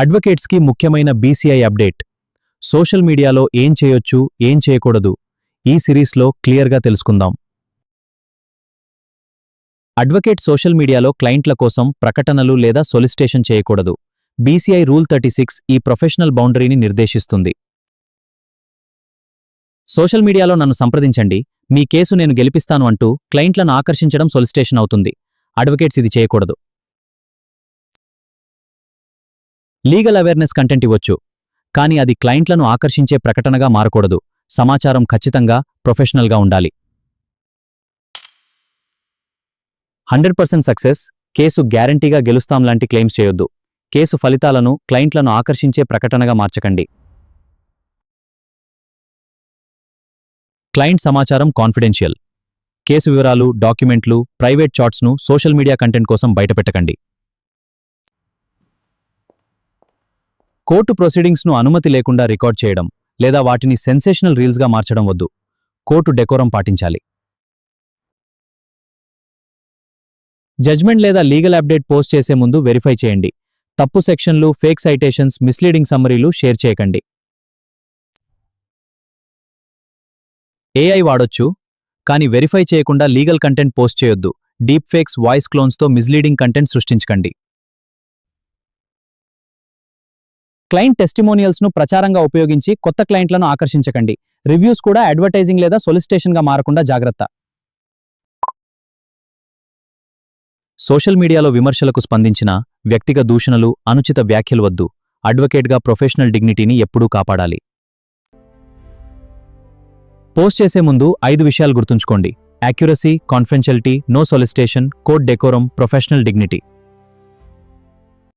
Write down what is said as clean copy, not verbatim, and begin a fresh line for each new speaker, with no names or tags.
అడ్వకేట్స్కి ముఖ్యమైన BCI update. Social మీడియాలో ఏం చేయొచ్చు, ఏం చేయకూడదు, ఈ సిరీస్లో క్లియర్గా తెలుసుకుందాం. అడ్వకేట్ సోషల్ మీడియాలో క్లయింట్ల కోసం ప్రకటనలు లేదా సొలిసిటేషన్ చేయకూడదు. బీసీఐ రూల్ 36 ఈ ప్రొఫెషనల్ బౌండరీని నిర్దేశిస్తుంది. సోషల్ మీడియాలో నన్ను సంప్రదించండి, మీ కేసు నేను గెలిపిస్తాను అంటూ క్లయింట్లను ఆకర్షించడం సొలిసిటేషన్ అవుతుంది. అడ్వకేట్స్ ఇది చేయకూడదు. లీగల్ అవేర్నెస్ కంటెంట్ ఇవ్వచ్చు, కానీ అది క్లయింట్లను ఆకర్షించే ప్రకటనగా మారకూడదు. సమాచారం ఖచ్చితంగా ప్రొఫెషనల్గా ఉండాలి. 100% సక్సెస్, కేసు గ్యారంటీగా గెలుస్తాం లాంటి క్లెయిమ్స్ చేయొద్దు. కేసు ఫలితాలను క్లయింట్లను ఆకర్షించే ప్రకటనగా మార్చకండి. క్లయింట్ సమాచారం కాన్ఫిడెన్షియల్. కేసు వివరాలు, డాక్యుమెంట్లు, ప్రైవేట్ చాట్స్ను సోషల్ మీడియా కంటెంట్ కోసం బయటపెట్టకండి. కోర్టు ప్రొసీడింగ్స్ను అనుమతి లేకుండా రికార్డ్ చేయడం లేదా వాటిని సెన్సేషనల్ రీల్స్గా మార్చడం వద్దు. కోర్టు డెకోరం పాటించాలి. జడ్జ్మెంట్ లేదా లీగల్ అప్డేట్ పోస్ట్ చేసే ముందు వెరిఫై చేయండి. తప్పు సెక్షన్లు, ఫేక్ సైటేషన్స్, మిస్లీడింగ్ సమ్మరీలు షేర్ చేయకండి. ఏఐ వాడొచ్చు, కానీ వెరిఫై చేయకుండా లీగల్ కంటెంట్ పోస్ట్ చేయొద్దు. డీప్ ఫేక్స్, వాయిస్ క్లోన్స్తో మిస్లీడింగ్ కంటెంట్ సృష్టించకండి. క్లయింట్ టెస్టిమోనియల్స్ను ప్రచారంగా ఉపయోగించి కొత్త క్లయింట్లను ఆకర్షించకండి. రివ్యూస్ కూడా అడ్వర్టైజింగ్ లేదా సొలిసిటేషన్గా మారకుండా జాగ్రత్త. సోషల్ మీడియాలో విమర్శలకు స్పందించిన వ్యక్తిగత దూషణలు, అనుచిత వ్యాఖ్యలు వద్దు. అడ్వకేట్గా ప్రొఫెషనల్ డిగ్నిటీని ఎప్పుడూ కాపాడాలి. పోస్ట్ చేసే ముందు 5 విషయాలు గుర్తుంచుకోండి: accuracy, confidentiality, no solicitation, court decorum, professional dignity.